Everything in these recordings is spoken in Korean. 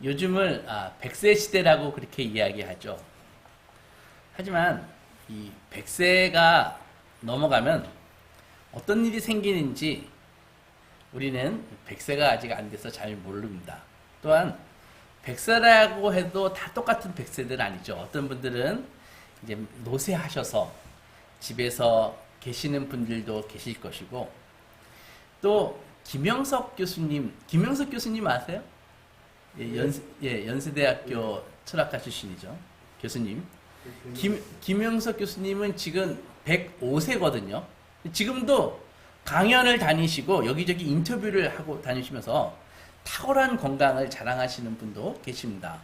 요즘을 100세 시대라고 그렇게 이야기하죠. 하지만 이 100세가 넘어가면 어떤 일이 생기는지 우리는 100세가 아직 안 돼서 잘 모릅니다. 또한 100세라고 해도 다 똑같은 100세들은 아니죠. 어떤 분들은 이제 노쇠하셔서 집에서 계시는 분들도 계실 것이고, 또 김영석 교수님 아세요? 연세대학교 철학과 출신이죠. 교수님. 김영석 교수님은 지금 105세거든요. 지금도 강연을 다니시고 여기저기 인터뷰를 하고 다니시면서 탁월한 건강을 자랑하시는 분도 계십니다.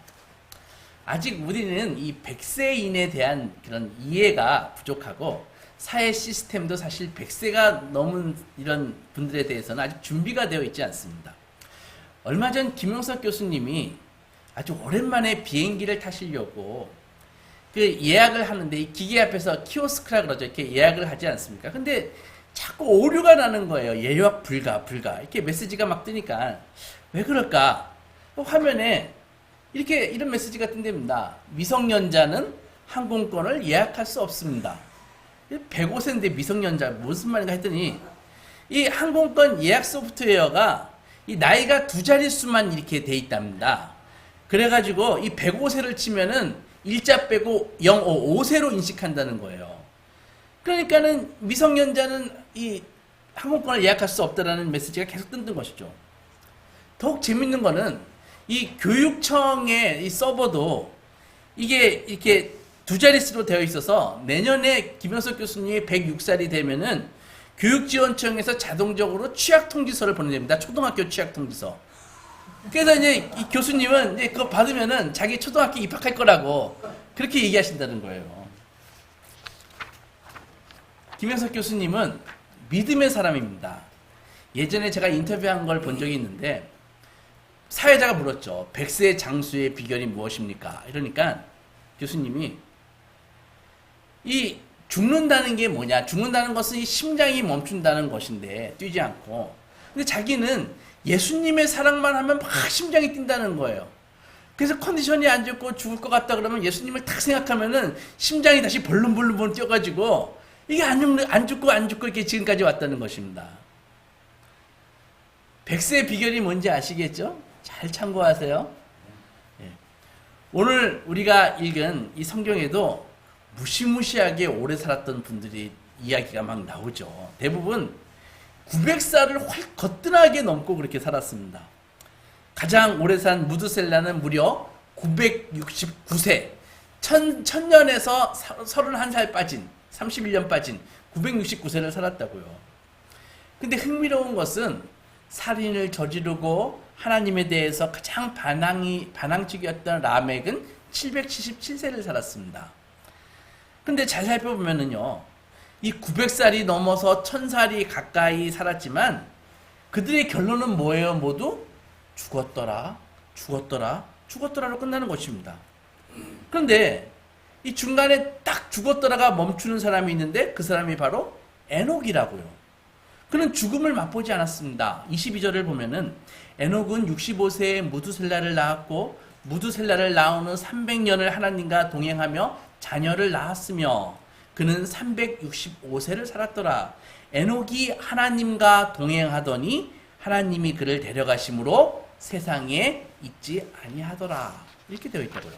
아직 우리는 이 100세인에 대한 그런 이해가 부족하고 사회 시스템도 사실 100세가 넘은 이런 분들에 대해서는 아직 준비가 되어 있지 않습니다. 얼마 전 김용석 교수님이 아주 오랜만에 비행기를 타시려고 그 예약을 하는데, 이 기계 앞에서 키오스크라 그러죠. 이렇게 예약을 하지 않습니까? 근데 자꾸 오류가 나는 거예요. 예약 불가. 이렇게 메시지가 막 뜨니까 왜 그럴까? 화면에 이런 메시지가 뜬답니다. 미성년자는 항공권을 예약할 수 없습니다. 105세인데 미성년자 무슨 말인가 했더니, 이 항공권 예약 소프트웨어가 이 나이가 두 자릿수만 이렇게 돼 있답니다. 그래가지고 이 105세를 치면은 일자 빼고 05세로 인식한다는 거예요. 그러니까는 미성년자는 이 항공권을 예약할 수 없다라는 메시지가 계속 뜨는 것이죠. 더욱 재밌는 거는 이 교육청의 이 서버도 이게 이렇게 두 자릿수로 되어 있어서 내년에 김영석 교수님이 106살이 되면은 교육지원청에서 자동적으로 취약통지서를 보내냅니다. 초등학교 취약통지서. 그래서 이제 이 교수님은 이제 그거 받으면은 자기 초등학교 입학할 거라고 그렇게 얘기하신다는 거예요. 김영석 교수님은 믿음의 사람입니다. 예전에 제가 인터뷰한 걸 본 적이 있는데, 사회자가 물었죠. 100세 장수의 비결이 무엇입니까? 이러니까 교수님이 이 죽는다는 게 뭐냐? 죽는다는 것은 이 심장이 멈춘다는 것인데 뛰지 않고. 근데 자기는 예수님의 사랑만 하면 막 심장이 뛴다는 거예요. 그래서 컨디션이 안 좋고 죽을 것 같다 그러면 예수님을 딱 생각하면은 심장이 다시 벌렁벌렁 뛰어가지고 이게 안 죽고 이렇게 지금까지 왔다는 것입니다. 100세의 비결이 뭔지 아시겠죠? 잘 참고하세요. 예. 오늘 우리가 읽은 이 성경에도 무시무시하게 오래 살았던 분들이 이야기가 막 나오죠. 대부분 900살을 거뜬하게 넘고 그렇게 살았습니다. 가장 오래 산 무드셀라는 무려 969세, 천년에서 31살 빠진, 31년 빠진 969세를 살았다고요. 근데 흥미로운 것은 살인을 저지르고 하나님에 대해서 가장 반항적이었던 라멕은 777세를 살았습니다. 근데 잘 살펴보면은요, 이 900살이 넘어서 1000살이 가까이 살았지만 그들의 결론은 뭐예요? 모두 죽었더라로 끝나는 것입니다. 그런데 이 중간에 딱 죽었더라가 멈추는 사람이 있는데 그 사람이 바로 에녹이라고요. 그는 죽음을 맛보지 않았습니다. 22절을 보면은 에녹은 65세에 무두셀라를 낳았고 무두셀라를 낳은 후 300년을 하나님과 동행하며 자녀를 낳았으며 그는 365세를 살았더라. 에녹이 하나님과 동행하더니 하나님이 그를 데려가심으로 세상에 있지 아니하더라. 이렇게 되어 있다고요.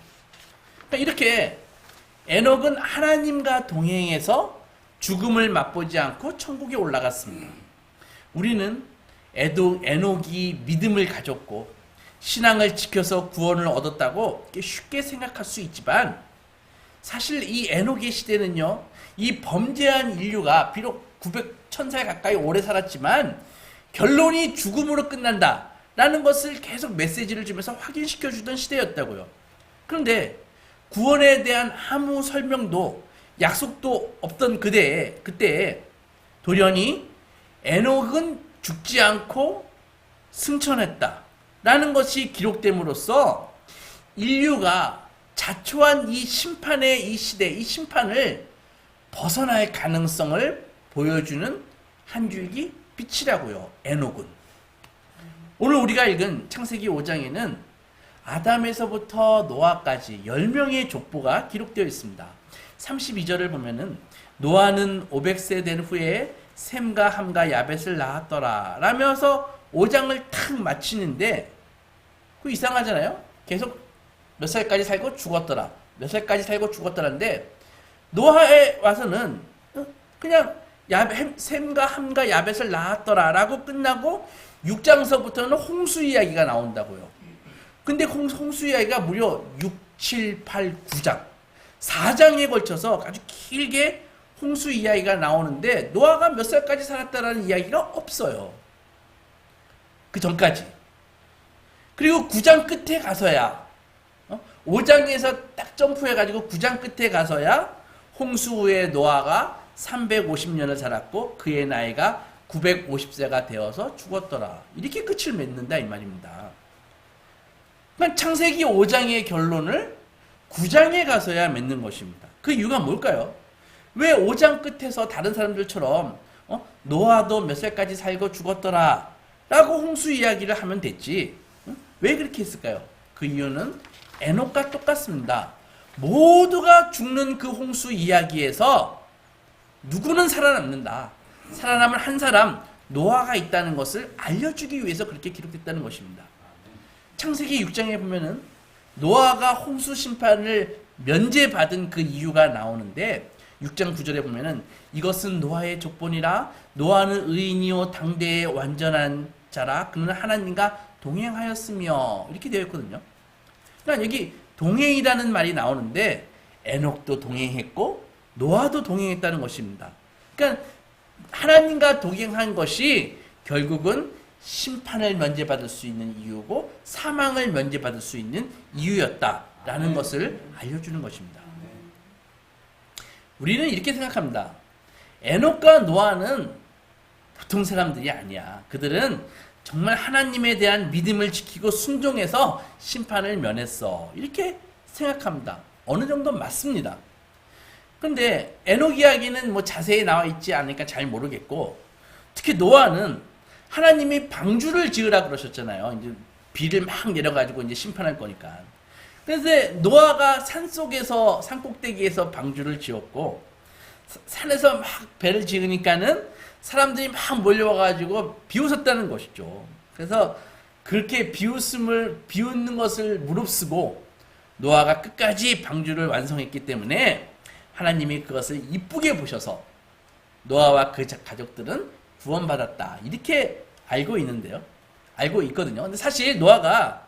그러니까 이렇게 에녹은 하나님과 동행해서 죽음을 맛보지 않고 천국에 올라갔습니다. 우리는 에녹이 믿음을 가졌고 신앙을 지켜서 구원을 얻었다고 쉽게 생각할 수 있지만, 사실 이 에녹의 시대는요, 이 범죄한 인류가 비록 1000살 가까이 오래 살았지만 결론이 죽음으로 끝난다 라는 것을 계속 메시지를 주면서 확인시켜 주던 시대였다고요. 그런데 구원에 대한 아무 설명도 약속도 없던 그때에 돌연히 에녹은 죽지 않고 승천했다 라는 것이 기록됨으로써 인류가 자초한 이 심판의 이 시대, 이 심판을 벗어날 가능성을 보여주는 한 줄기 빛이라고요. 에녹은. 오늘 우리가 읽은 창세기 5장에는 아담에서부터 노아까지 10명의 족보가 기록되어 있습니다. 32절을 보면은 노아는 500세 된 후에 셈과 함과 야벳을 낳았더라 라면서 5장을 탁 마치는데 그 이상하잖아요. 계속 몇 살까지 살고 죽었더라, 몇 살까지 살고 죽었더라인데 노아에 와서는 그냥 셈과 함과 야벳을 낳았더라 라고 끝나고 6장서부터는 홍수 이야기가 나온다고요. 근데 홍수 이야기가 무려 6, 7, 8, 9장 4장에 걸쳐서 아주 길게 홍수 이야기가 나오는데 노아가 몇 살까지 살았다라는 이야기가 없어요. 그 전까지. 그리고 9장 끝에 가서야 5장에서 딱 점프해가지고 9장 끝에 가서야 홍수 후에 노아가 350년을 살았고 그의 나이가 950세가 되어서 죽었더라. 이렇게 끝을 맺는다 이 말입니다. 그러니까 창세기 5장의 결론을 9장에 가서야 맺는 것입니다. 그 이유가 뭘까요? 왜 5장 끝에서 다른 사람들처럼 노아도 몇 살까지 살고 죽었더라 라고 홍수 이야기를 하면 됐지. 왜 그렇게 했을까요? 그 이유는 에녹과 똑같습니다. 모두가 죽는 그 홍수 이야기에서 누구는 살아남는다. 살아남은 한 사람 노아가 있다는 것을 알려주기 위해서 그렇게 기록됐다는 것입니다. 창세기 6장에 보면은 노아가 홍수 심판을 면제받은 그 이유가 나오는데 6장 9절에 보면은 이것은 노아의 족본이라 노아는 의인이요 당대의 완전한 자라 그는 하나님과 동행하였으며 이렇게 되어 있거든요. 그러니까 여기 동행이라는 말이 나오는데 에녹도 동행했고 노아도 동행했다는 것입니다. 그러니까 하나님과 동행한 것이 결국은 심판을 면제받을 수 있는 이유고 사망을 면제받을 수 있는 이유였다라는 것을 알려주는 것입니다. 우리는 이렇게 생각합니다. 에녹과 노아는 보통 사람들이 아니야. 그들은 정말 하나님에 대한 믿음을 지키고 순종해서 심판을 면했어. 이렇게 생각합니다. 어느 정도 맞습니다. 근데 에녹 이야기는 뭐 자세히 나와 있지 않으니까 잘 모르겠고 특히 노아는 하나님이 방주를 지으라 그러셨잖아요. 이제 비를 막 내려가지고 이제 심판할 거니까. 그래서 노아가 산속에서 산꼭대기에서 방주를 지었고 산에서 막 배를 지으니까는 사람들이 막 몰려와가지고 비웃었다는 것이죠. 그래서 그렇게 비웃는 것을 무릅쓰고 노아가 끝까지 방주를 완성했기 때문에 하나님이 그것을 이쁘게 보셔서 노아와 그 가족들은 구원받았다. 이렇게 알고 있는데요. 알고 있거든요. 근데 사실 노아가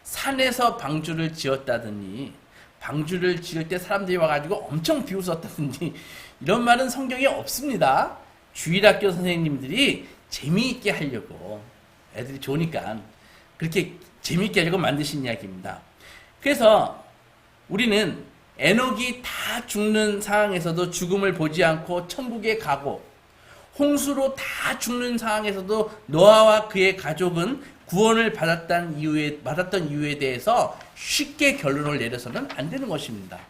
산에서 방주를 지었다더니 방주를 지을 때 사람들이 와가지고 엄청 비웃었다든지 이런 말은 성경에 없습니다. 주일학교 선생님들이 재미있게 하려고 애들이 좋으니까 그렇게 재미있게 하려고 만드신 이야기입니다. 그래서 우리는 에녹이 다 죽는 상황에서도 죽음을 보지 않고 천국에 가고 홍수로 다 죽는 상황에서도 노아와 그의 가족은 구원을 받았던 이유에 대해서 쉽게 결론을 내려서는 안 되는 것입니다.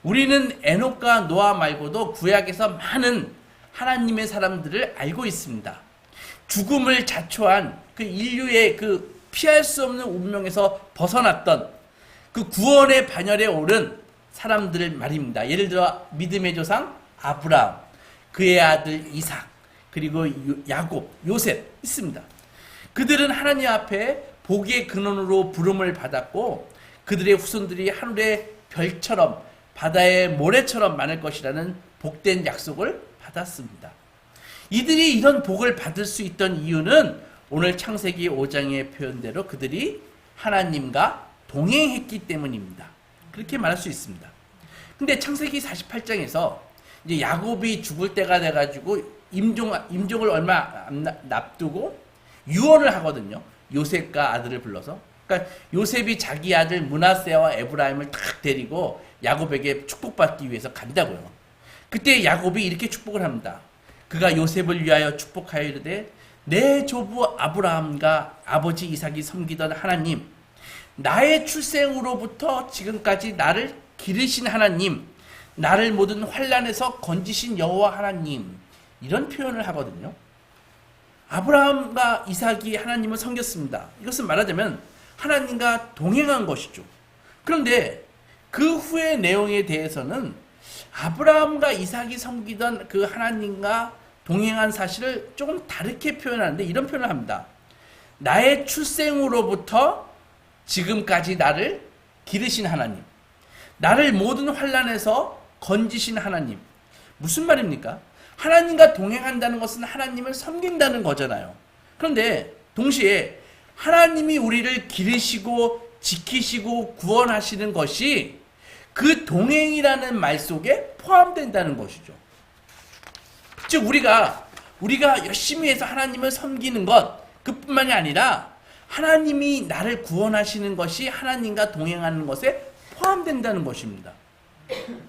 우리는 에녹과 노아 말고도 구약에서 많은 하나님의 사람들을 알고 있습니다. 죽음을 자초한 그 인류의 그 피할 수 없는 운명에서 벗어났던 그 구원의 반열에 오른 사람들 말입니다. 예를 들어 믿음의 조상 아브라함, 그의 아들 이삭, 그리고 야곱, 요셉 있습니다. 그들은 하나님 앞에 복의 근원으로 부름을 받았고 그들의 후손들이 하늘의 별처럼 바다의 모래처럼 많을 것이라는 복된 약속을 받았습니다. 이들이 이런 복을 받을 수 있던 이유는 오늘 창세기 5장의 표현대로 그들이 하나님과 동행했기 때문입니다. 그렇게 말할 수 있습니다. 근데 창세기 48장에서 이제 야곱이 죽을 때가 돼가지고 임종을 얼마 안 납두고 유언을 하거든요. 요셉과 아들을 불러서. 그러니까 요셉이 자기 아들 므낫세와 에브라임을 탁 데리고 야곱에게 축복받기 위해서 간다고요. 그때 야곱이 이렇게 축복을 합니다. 그가 요셉을 위하여 축복하여 이르되 내 조부 아브라함과 아버지 이삭이 섬기던 하나님, 나의 출생으로부터 지금까지 나를 기르신 하나님, 나를 모든 환난에서 건지신 여호와 하나님, 이런 표현을 하거든요. 아브라함과 이삭이 하나님을 섬겼습니다. 이것은 말하자면 하나님과 동행한 것이죠. 그런데 그 후의 내용에 대해서는 아브라함과 이삭이 섬기던 그 하나님과 동행한 사실을 조금 다르게 표현하는데 이런 표현을 합니다. 나의 출생으로부터 지금까지 나를 기르신 하나님, 나를 모든 환난에서 건지신 하나님. 무슨 말입니까? 하나님과 동행한다는 것은 하나님을 섬긴다는 거잖아요. 그런데 동시에 하나님이 우리를 기르시고 지키시고 구원하시는 것이 그 동행이라는 말 속에 포함된다는 것이죠. 즉 우리가 열심히 해서 하나님을 섬기는 것 그뿐만이 아니라 하나님이 나를 구원하시는 것이 하나님과 동행하는 것에 포함된다는 것입니다.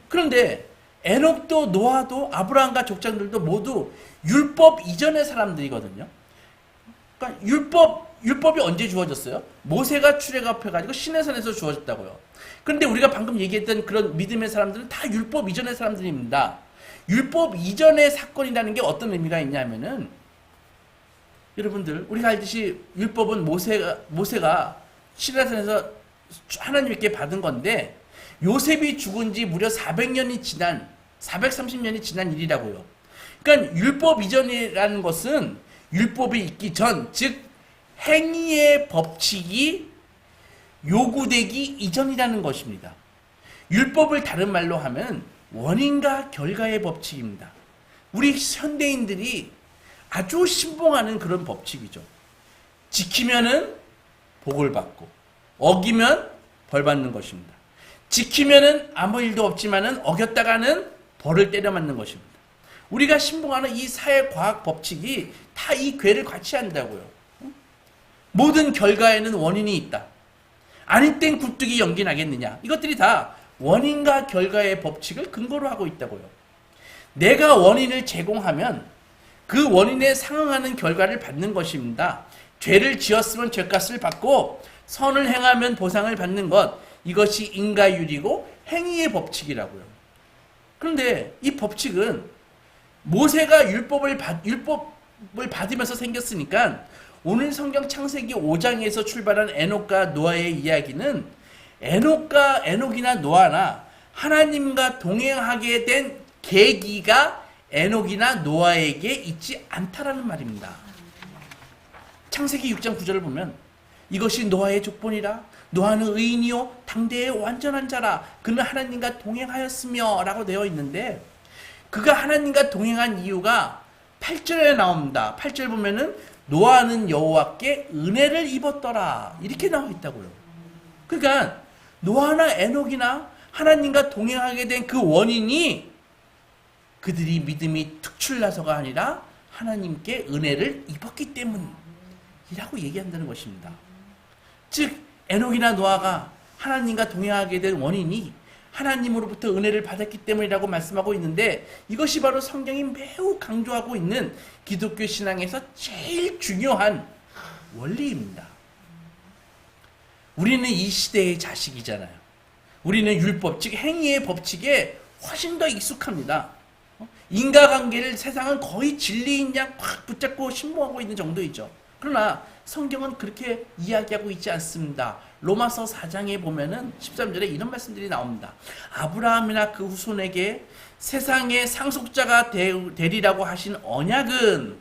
그런데 에녹도 노아도 아브라함과 족장들도 모두 율법 이전의 사람들이거든요. 그러니까 율법이 언제 주어졌어요? 모세가 출애굽해가지고 시내산에서 주어졌다고요. 그런데 우리가 방금 얘기했던 그런 믿음의 사람들은 다 율법 이전의 사람들입니다. 율법 이전의 사건이라는 게 어떤 의미가 있냐면은 여러분들 우리가 알듯이 율법은 모세가 시내산에서 하나님께 받은 건데 요셉이 죽은 지 무려 430년이 지난 일이라고요. 그러니까 율법 이전이라는 것은 율법이 있기 전, 즉 행위의 법칙이 요구되기 이전이라는 것입니다. 율법을 다른 말로 하면 원인과 결과의 법칙입니다. 우리 현대인들이 아주 신봉하는 그런 법칙이죠. 지키면은 복을 받고 어기면 벌 받는 것입니다. 지키면은 아무 일도 없지만은 어겼다가는 벌을 때려 맞는 것입니다. 우리가 신봉하는 이 사회과학 법칙이 다 이 궤를 같이 한다고요. 모든 결과에는 원인이 있다. 아니 땡 굴뚝이 연기 나겠느냐. 이것들이 다 원인과 결과의 법칙을 근거로 하고 있다고요. 내가 원인을 제공하면 그 원인에 상응하는 결과를 받는 것입니다. 죄를 지었으면 죄값을 받고 선을 행하면 보상을 받는 것, 이것이 인과율이고 행위의 법칙이라고요. 그런데 이 법칙은 모세가 율법을 받으면서 생겼으니까 오늘 성경 창세기 5장에서 출발한 에녹과 노아의 이야기는 에녹이나 노아나 하나님과 동행하게 된 계기가 에녹이나 노아에게 있지 않다라는 말입니다. 창세기 6장 9절을 보면 이것이 노아의 족본이라 노아는 의인이요 당대의 완전한 자라 그는 하나님과 동행하였으며 라고 되어 있는데 그가 하나님과 동행한 이유가 8절에 나옵니다. 8절 보면은 노아는 여호와께 은혜를 입었더라 이렇게 나와 있다고요. 그러니까 노아나 에녹이나 하나님과 동행하게 된 그 원인이 그들이 믿음이 특출나서가 아니라 하나님께 은혜를 입었기 때문이라고 얘기한다는 것입니다. 즉 에녹이나 노아가 하나님과 동행하게 된 원인이 하나님으로부터 은혜를 받았기 때문이라고 말씀하고 있는데 이것이 바로 성경이 매우 강조하고 있는 기독교 신앙에서 제일 중요한 원리입니다. 우리는 이 시대의 자식이잖아요. 우리는 율법, 즉 행위의 법칙에 훨씬 더 익숙합니다. 인과관계를 세상은 거의 진리인 양 꽉 붙잡고 신봉하고 있는 정도이죠. 그러나 성경은 그렇게 이야기하고 있지 않습니다. 로마서 4장에 보면은 13절에 이런 말씀들이 나옵니다. 아브라함이나 그 후손에게 세상의 상속자가 되리라고 하신 언약은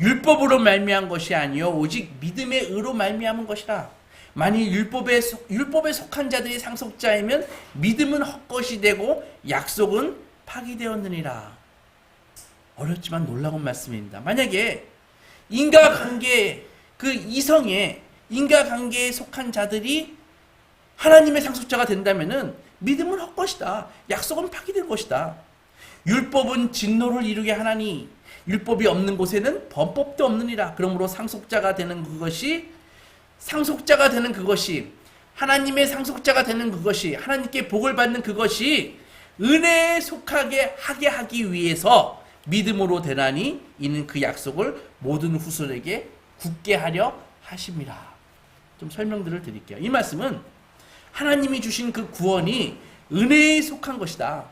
율법으로 말미암은 것이 아니요 오직 믿음의 의로 말미암은 것이라. 만일 율법에 속한 자들이 상속자이면 믿음은 헛것이 되고 약속은 파기되었느니라. 어렵지만 놀라운 말씀입니다. 만약에 인과관계 그 이성에 인과관계에 속한 자들이 하나님의 상속자가 된다면은 믿음은 헛것이다. 약속은 파기될 것이다. 율법은 진노를 이루게 하나니 율법이 없는 곳에는 범법도 없느니라. 그러므로 상속자가 되는 그것이 하나님의 상속자가 되는 그것이 하나님께 복을 받는 그것이 은혜에 속하게 하게 하기 위해서 믿음으로 되나니 이는 그 약속을 모든 후손에게 굳게 하려 하심이라. 좀 설명들을 드릴게요. 이 말씀은 하나님이 주신 그 구원이 은혜에 속한 것이다.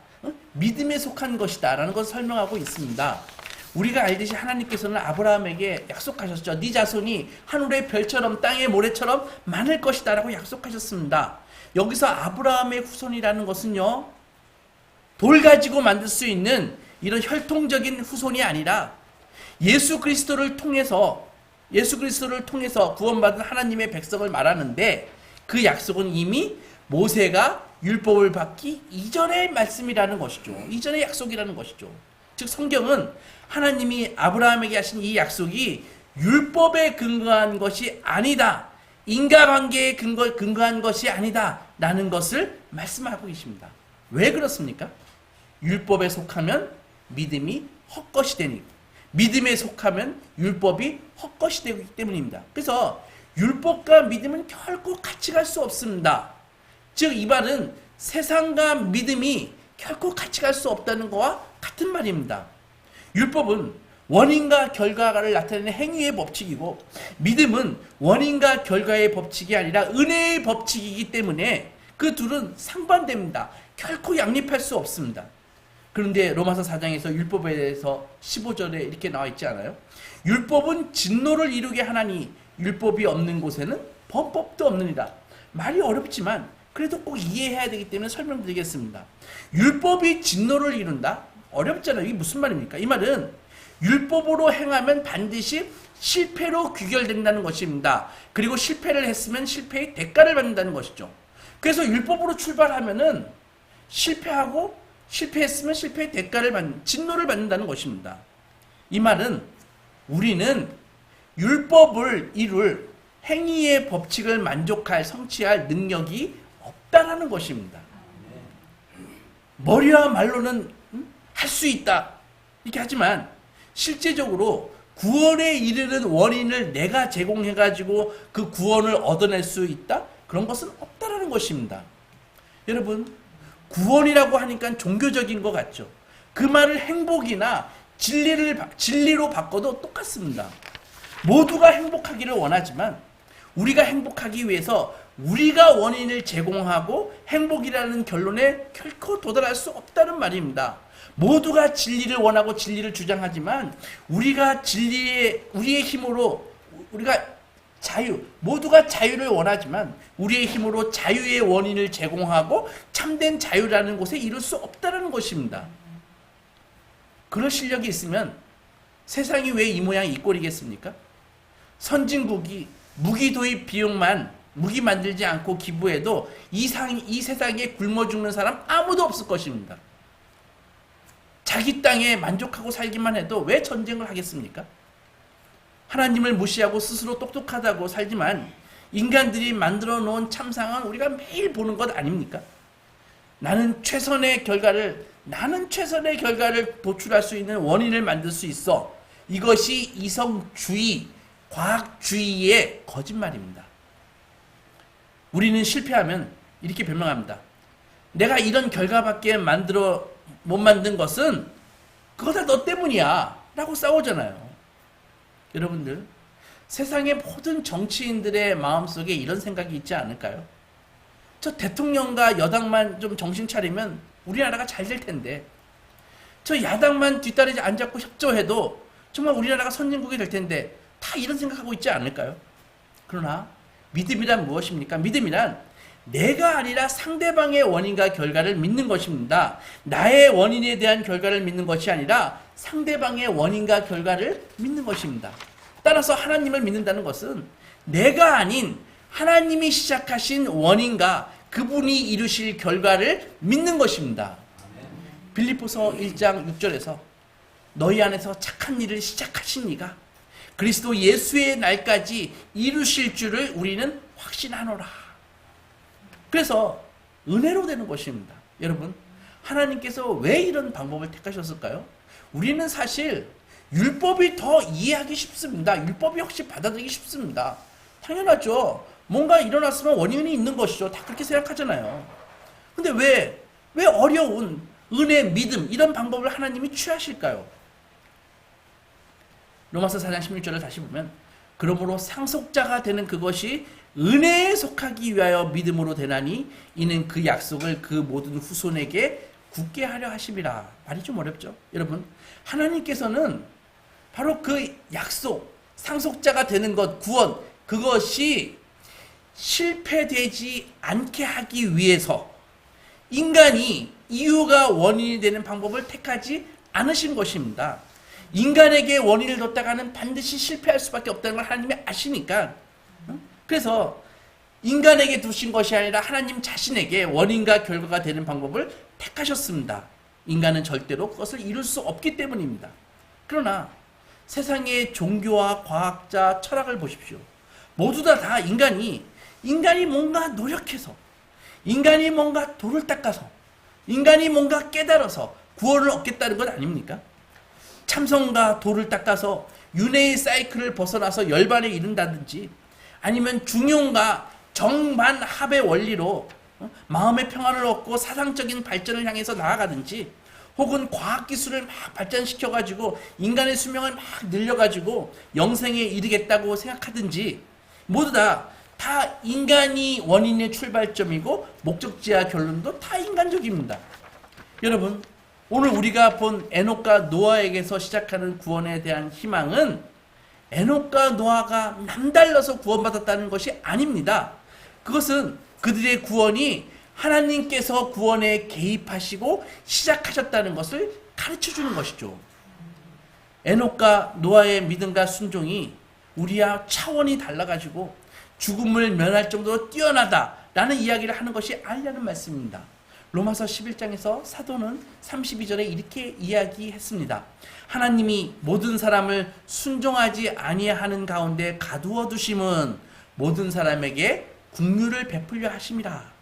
믿음에 속한 것이다 라는 것을 설명하고 있습니다. 우리가 알듯이 하나님께서는 아브라함에게 약속하셨죠. 네 자손이 하늘의 별처럼 땅의 모래처럼 많을 것이다 라고 약속하셨습니다. 여기서 아브라함의 후손이라는 것은요, 돌 가지고 만들 수 있는 이런 혈통적인 후손이 아니라 예수 그리스도를 통해서 구원받은 하나님의 백성을 말하는데, 그 약속은 이미 모세가 율법을 받기 이전의 말씀이라는 것이죠. 이전의 약속이라는 것이죠. 즉 성경은 하나님이 아브라함에게 하신 이 약속이 율법에 근거한 것이 아니다, 인과관계에 근거한 것이 아니다 라는 것을 말씀하고 계십니다. 왜 그렇습니까? 율법에 속하면 믿음이 헛것이 되니, 믿음에 속하면 율법이 헛것이 되기 때문입니다. 그래서 율법과 믿음은 결코 같이 갈 수 없습니다. 즉 이 말은 세상과 믿음이 결코 같이 갈 수 없다는 것과 같은 말입니다. 율법은 원인과 결과를 나타내는 행위의 법칙이고, 믿음은 원인과 결과의 법칙이 아니라 은혜의 법칙이기 때문에 그 둘은 상반됩니다. 결코 양립할 수 없습니다. 그런데 로마서 4장에서 율법에 대해서 15절에 이렇게 나와 있지 않아요? 율법은 진노를 이루게 하나니 율법이 없는 곳에는 범법도 없느니라. 말이 어렵지만 그래도 꼭 이해해야 되기 때문에 설명드리겠습니다. 율법이 진노를 이룬다? 어렵잖아요. 이게 무슨 말입니까? 이 말은 율법으로 행하면 반드시 실패로 귀결된다는 것입니다. 그리고 실패를 했으면 실패의 대가를 받는다는 것이죠. 그래서 율법으로 출발하면은 실패했으면 실패의 대가를 받는, 진노를 받는다는 것입니다. 이 말은 우리는 율법을 이룰 행위의 법칙을 성취할 능력이 없다라는 것입니다. 머리와 말로는 할 수 있다 이렇게 하지만 실제적으로 구원에 이르는 원인을 내가 제공해가지고 그 구원을 얻어낼 수 있다? 그런 것은 없다라는 것입니다. 여러분, 구원이라고 하니까 종교적인 것 같죠? 그 말을 행복이나 진리로 바꿔도 똑같습니다. 모두가 행복하기를 원하지만 우리가 행복하기 위해서 우리가 원인을 제공하고 행복이라는 결론에 결코 도달할 수 없다는 말입니다. 모두가 진리를 원하고 진리를 주장하지만 우리가 우리의 힘으로 모두가 자유를 원하지만 우리의 힘으로 자유의 원인을 제공하고 참된 자유라는 곳에 이룰 수 없다는 것입니다. 그런 실력이 있으면 세상이 왜 이 모양 이 꼴이겠습니까? 선진국이 무기 도입 비용만 무기 만들지 않고 기부해도 이 세상에 굶어 죽는 사람 아무도 없을 것입니다. 자기 땅에 만족하고 살기만 해도 왜 전쟁을 하겠습니까? 하나님을 무시하고 스스로 똑똑하다고 살지만 인간들이 만들어 놓은 참상은 우리가 매일 보는 것 아닙니까? 나는 최선의 결과를 도출할 수 있는 원인을 만들 수 있어. 이것이 이성주의, 과학주의의 거짓말입니다. 우리는 실패하면 이렇게 변명합니다. 내가 이런 결과밖에 못 만든 것은 그거 다 너 때문이야 라고 싸우잖아요. 여러분들, 세상의 모든 정치인들의 마음속에 이런 생각이 있지 않을까요? 저 대통령과 여당만 좀 정신 차리면 우리나라가 잘 될 텐데, 저 야당만 뒷다리 안 잡고 협조해도 정말 우리나라가 선진국이 될 텐데, 다 이런 생각하고 있지 않을까요? 그러나 믿음이란 무엇입니까? 믿음이란 내가 아니라 상대방의 원인과 결과를 믿는 것입니다. 나의 원인에 대한 결과를 믿는 것이 아니라 상대방의 원인과 결과를 믿는 것입니다. 따라서 하나님을 믿는다는 것은 내가 아닌 하나님이 시작하신 원인과 그분이 이루실 결과를 믿는 것입니다. 빌립보서 1장 6절에서 너희 안에서 착한 일을 시작하신 이가 그리스도 예수의 날까지 이루실 줄을 우리는 확신하노라. 그래서 은혜로 되는 것입니다. 여러분, 하나님께서 왜 이런 방법을 택하셨을까요? 우리는 사실 율법이 더 이해하기 쉽습니다. 율법이 혹시 받아들이기 쉽습니다. 당연하죠. 뭔가 일어났으면 원인이 있는 것이죠. 다 그렇게 생각하잖아요. 근데 왜 어려운 은혜, 믿음 이런 방법을 하나님이 취하실까요? 로마서 4장 16절을 다시 보면 그러므로 상속자가 되는 그것이 은혜에 속하기 위하여 믿음으로 되나니 이는 그 약속을 그 모든 후손에게 굳게 하려 하심이라. 말이 좀 어렵죠? 여러분, 하나님께서는 바로 그 약속, 상속자가 되는 것, 구원, 그것이 실패되지 않게 하기 위해서 인간이 이유가 원인이 되는 방법을 택하지 않으신 것입니다. 인간에게 원인을 뒀다가는 반드시 실패할 수밖에 없다는 걸 하나님이 아시니까, 그래서 인간에게 두신 것이 아니라 하나님 자신에게 원인과 결과가 되는 방법을 택하셨습니다. 인간은 절대로 그것을 이룰 수 없기 때문입니다. 그러나 세상의 종교와 과학자, 철학을 보십시오. 모두 다 인간이 뭔가 노력해서, 인간이 뭔가 돌을 닦아서, 인간이 뭔가 깨달아서 구원을 얻겠다는 것 아닙니까? 참선과 돌을 닦아서 윤회의 사이클을 벗어나서 열반에 이른다든지, 아니면 중용과 정반합의 원리로 마음의 평안을 얻고 사상적인 발전을 향해서 나아가든지, 혹은 과학기술을 막 발전시켜가지고 인간의 수명을 막 늘려가지고 영생에 이르겠다고 생각하든지, 모두 다 인간이 원인의 출발점이고 목적지와 결론도 다 인간적입니다. 여러분, 오늘 우리가 본 에녹과 노아에게서 시작하는 구원에 대한 희망은 에녹과 노아가 남달라서 구원받았다는 것이 아닙니다. 그것은 그들의 구원이 하나님께서 구원에 개입하시고 시작하셨다는 것을 가르쳐주는 것이죠. 에녹과 노아의 믿음과 순종이 우리와 차원이 달라가지고 죽음을 면할 정도로 뛰어나다라는 이야기를 하는 것이 아니라는 말씀입니다. 로마서 11장에서 사도는 32절에 이렇게 이야기했습니다. 하나님이 모든 사람을 순종하지 아니하는 가운데 가두어 두심은 모든 사람에게 긍휼을 베풀려 하심이라.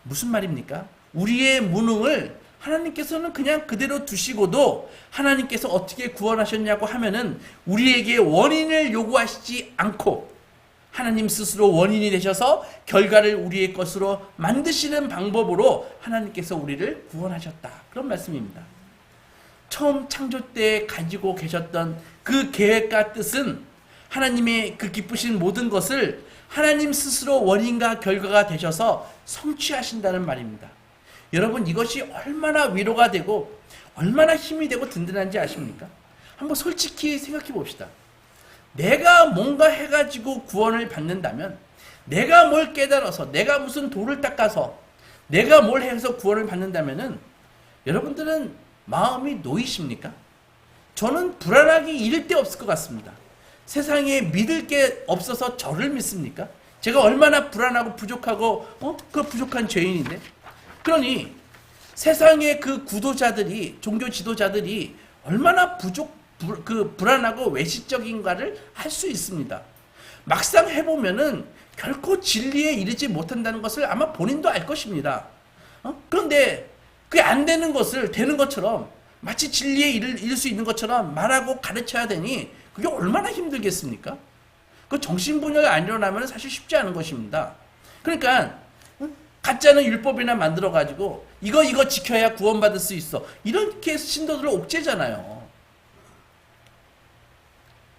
무슨 말입니까? 우리의 무능을 하나님께서는 그냥 그대로 두시고도 하나님께서 어떻게 구원하셨냐고 하면은 우리에게 원인을 요구하시지 않고 하나님 스스로 원인이 되셔서 결과를 우리의 것으로 만드시는 방법으로 하나님께서 우리를 구원하셨다. 그런 말씀입니다. 처음 창조 때 가지고 계셨던 그 계획과 뜻은 하나님의 그 기쁘신 모든 것을 하나님 스스로 원인과 결과가 되셔서 성취하신다는 말입니다. 여러분, 이것이 얼마나 위로가 되고 얼마나 힘이 되고 든든한지 아십니까? 한번 솔직히 생각해 봅시다. 내가 뭔가 해가지고 구원을 받는다면, 내가 뭘 깨달아서, 내가 무슨 돌을 닦아서, 내가 뭘 해서 구원을 받는다면은 여러분들은 마음이 놓이십니까? 저는 불안하기 이를 데 없을 것 같습니다. 세상에 믿을 게 없어서 저를 믿습니까? 제가 얼마나 불안하고 부족하고 그 부족한 죄인인데. 그러니 세상의 그 구도자들이, 종교 지도자들이 얼마나 불안하고 외식적인가를 알 수 있습니다. 막상 해보면은 결코 진리에 이르지 못한다는 것을 아마 본인도 알 것입니다. 그런데 그게 안 되는 것을 되는 것처럼, 마치 진리에 이를 수 있는 것처럼 말하고 가르쳐야 되니 그게 얼마나 힘들겠습니까? 그 정신분열 안 일어나면 사실 쉽지 않은 것입니다. 그러니까 가짜는 율법이나 만들어가지고 이거 지켜야 구원받을 수 있어, 이렇게 신도들을 옥죄잖아요.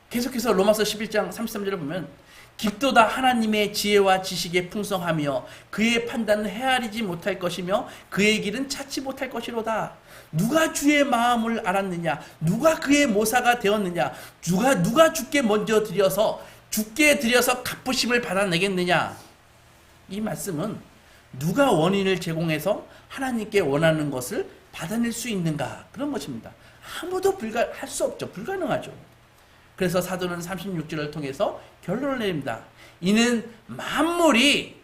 계속해서 로마서 11장 33절을 보면 깊도다 하나님의 지혜와 지식에 풍성하며 그의 판단은 헤아리지 못할 것이며 그의 길은 찾지 못할 것이로다. 누가 주의 마음을 알았느냐? 누가 그의 모사가 되었느냐? 누가 주께 먼저 주께 드려서 갚으심을 받아내겠느냐? 이 말씀은 누가 원인을 제공해서 하나님께 원하는 것을 받아낼 수 있는가? 그런 것입니다. 아무도 할 수 없죠. 불가능하죠. 그래서 사도는 36절을 통해서 결론을 내립니다. 이는 만물이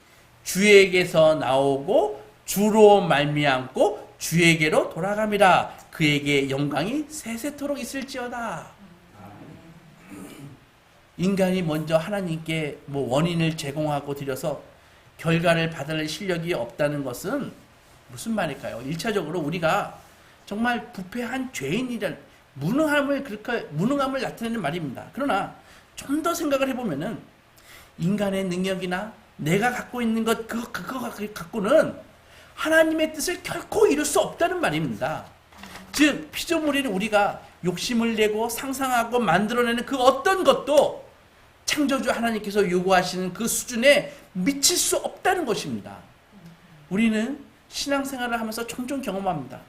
주에게서 나오고 주로 말미암고 주에게로 돌아감이라. 그에게 영광이 세세토록 있을지어다. 인간이 먼저 하나님께 원인을 제공하고 드려서 결과를 받을 실력이 없다는 것은 무슨 말일까요? 1차적으로 우리가 정말 부패한 죄인이란 무능함을 나타내는 말입니다. 그러나 좀 더 생각을 해보면은 인간의 능력이나 내가 갖고 있는 그거 갖고는 하나님의 뜻을 결코 이룰 수 없다는 말입니다. 즉 피조물인 우리가 욕심을 내고 상상하고 만들어내는 그 어떤 것도 창조주 하나님께서 요구하시는 그 수준에 미칠 수 없다는 것입니다. 우리는 신앙생활을 하면서 종종 경험합니다.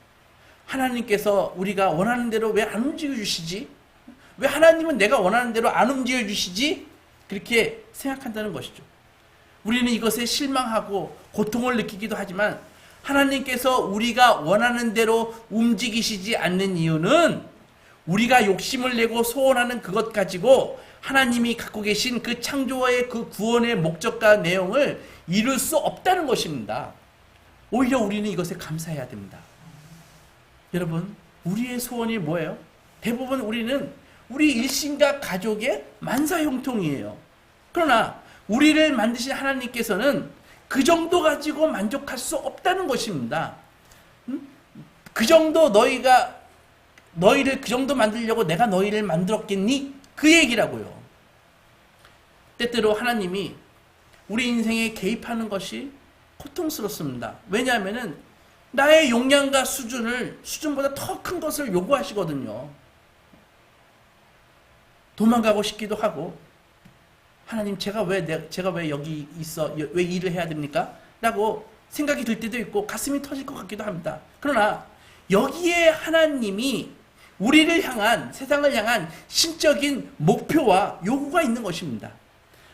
하나님께서 우리가 원하는 대로 왜 안 움직여 주시지? 왜 하나님은 내가 원하는 대로 안 움직여 주시지? 그렇게 생각한다는 것이죠. 우리는 이것에 실망하고 고통을 느끼기도 하지만 하나님께서 우리가 원하는 대로 움직이시지 않는 이유는 우리가 욕심을 내고 소원하는 그것 가지고 하나님이 갖고 계신 그 창조와의 그 구원의 목적과 내용을 이룰 수 없다는 것입니다. 오히려 우리는 이것에 감사해야 됩니다. 여러분, 우리의 소원이 뭐예요? 대부분 우리는 우리 일신과 가족의 만사형통이에요. 그러나 우리를 만드신 하나님께서는 그 정도 가지고 만족할 수 없다는 것입니다. 그 정도 너희를 그 정도 만들려고 내가 너희를 만들었겠니? 그 얘기라고요. 때때로 하나님이 우리 인생에 개입하는 것이 고통스럽습니다. 왜냐하면 나의 용량과 수준보다 더 큰 것을 요구하시거든요. 도망가고 싶기도 하고, 하나님 제가 왜 여기 있어? 왜 일을 해야 됩니까? 라고 생각이 들 때도 있고 가슴이 터질 것 같기도 합니다. 그러나 여기에 하나님이 우리를 향한, 세상을 향한 신적인 목표와 요구가 있는 것입니다.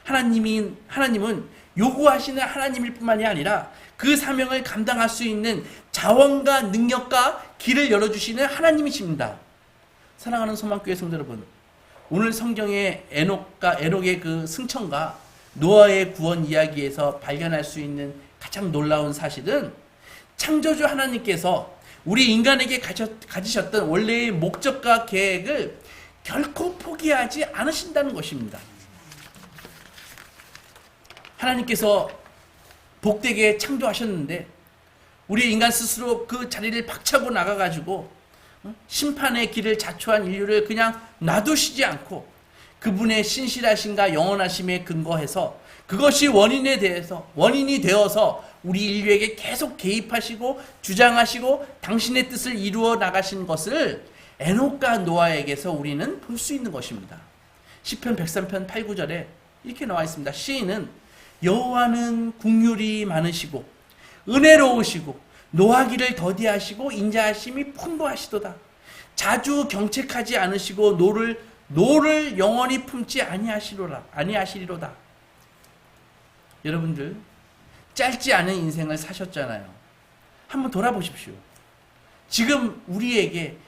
하나님은 요구하시는 하나님일 뿐만이 아니라 그 사명을 감당할 수 있는 자원과 능력과 길을 열어주시는 하나님이십니다. 사랑하는 소망교회 성도 여러분, 오늘 성경의 에녹의 그 승천과 노아의 구원 이야기에서 발견할 수 있는 가장 놀라운 사실은 창조주 하나님께서 우리 인간에게 가지셨던 원래의 목적과 계획을 결코 포기하지 않으신다는 것입니다. 하나님께서 복되게 창조하셨는데 우리 인간 스스로 그 자리를 박차고 나가가지고 심판의 길을 자초한 인류를 그냥 놔두시지 않고 그분의 신실하심과 영원하심에 근거해서 그것이 원인이 되어서 우리 인류에게 계속 개입하시고 주장하시고 당신의 뜻을 이루어 나가신 것을 에녹과 노아에게서 우리는 볼 수 있는 것입니다. 시편 103편 8, 9절에 이렇게 나와 있습니다. 시인은 여호와는 긍휼이 많으시고 은혜로우시고 노하기를 더디하시고 인자하심이 풍부하시도다. 자주 경책하지 않으시고 노를 영원히 품지 아니하시리로다. 여러분들 짧지 않은 인생을 사셨잖아요. 한번 돌아보십시오. 지금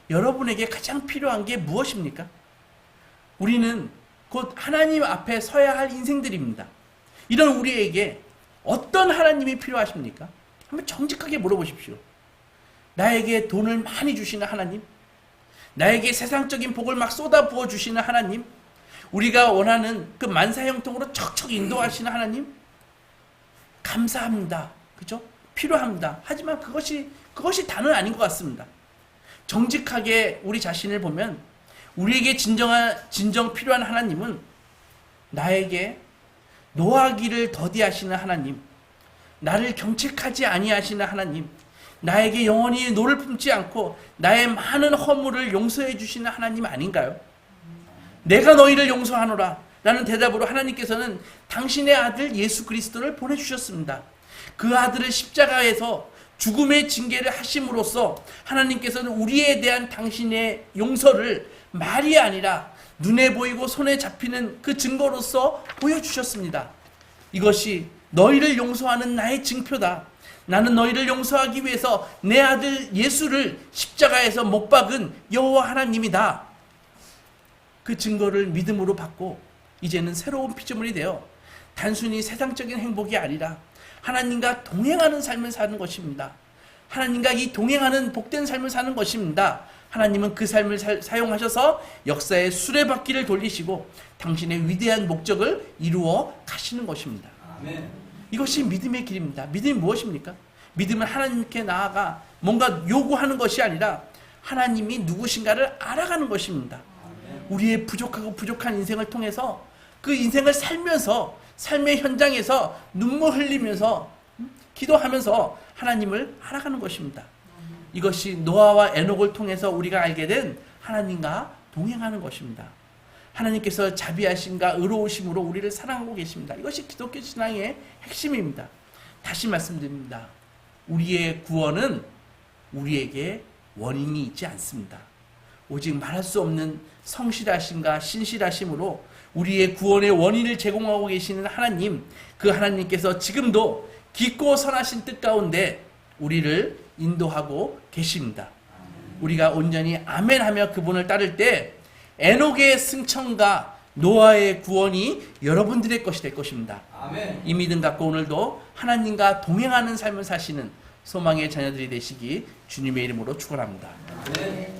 여러분에게 가장 필요한 게 무엇입니까? 우리는 곧 하나님 앞에 서야 할 인생들입니다. 이런 우리에게 어떤 하나님이 필요하십니까? 한번 정직하게 물어보십시오. 나에게 돈을 많이 주시는 하나님? 나에게 세상적인 복을 막 쏟아부어 주시는 하나님? 우리가 원하는 그 만사형통으로 척척 인도하시는 하나님? 감사합니다. 그죠? 필요합니다. 하지만 그것이 다는 아닌 것 같습니다. 정직하게 우리 자신을 보면 우리에게 진정 필요한 하나님은 나에게 노하기를 더디하시는 하나님, 나를 경책하지 아니하시는 하나님, 나에게 영원히 노를 품지 않고 나의 많은 허물을 용서해 주시는 하나님 아닌가요? 내가 너희를 용서하노라 라는 대답으로 하나님께서는 당신의 아들 예수 그리스도를 보내주셨습니다. 그 아들을 십자가에서 죽음의 징계를 하심으로써 하나님께서는 우리에 대한 당신의 용서를 말이 아니라 눈에 보이고 손에 잡히는 그 증거로서 보여주셨습니다. 이것이 너희를 용서하는 나의 증표다. 나는 너희를 용서하기 위해서 내 아들 예수를 십자가에서 못 박은 여호와 하나님이다. 그 증거를 믿음으로 받고 이제는 새로운 피조물이 되어 단순히 세상적인 행복이 아니라 하나님과 동행하는 삶을 사는 것입니다. 하나님과 이 동행하는 복된 삶을 사는 것입니다. 하나님은 그 삶을 사용하셔서 역사의 수레바퀴를 돌리시고 당신의 위대한 목적을 이루어 가시는 것입니다. 아멘. 이것이 믿음의 길입니다. 믿음이 무엇입니까? 믿음은 하나님께 나아가 뭔가 요구하는 것이 아니라 하나님이 누구신가를 알아가는 것입니다. 우리의 부족한 인생을 통해서 그 인생을 살면서 삶의 현장에서 눈물 흘리면서 기도하면서 하나님을 알아가는 것입니다. 이것이 노아와 에녹을 통해서 우리가 알게 된 하나님과 동행하는 것입니다. 하나님께서 자비하심과 의로우심으로 우리를 사랑하고 계십니다. 이것이 기독교 신앙의 핵심입니다. 다시 말씀드립니다. 우리의 구원은 우리에게 원인이 있지 않습니다. 오직 말할 수 없는 성실하심과 신실하심으로 우리의 구원의 원인을 제공하고 계시는 하나님, 그 하나님께서 지금도 깊고 선하신 뜻 가운데 우리를 인도하고 계십니다. 우리가 온전히 아멘하며 그분을 따를 때 에녹의 승천과 노아의 구원이 여러분들의 것이 될 것입니다. 아멘. 이 믿음 갖고 오늘도 하나님과 동행하는 삶을 사시는 소망의 자녀들이 되시기 주님의 이름으로 축원합니다. 아멘.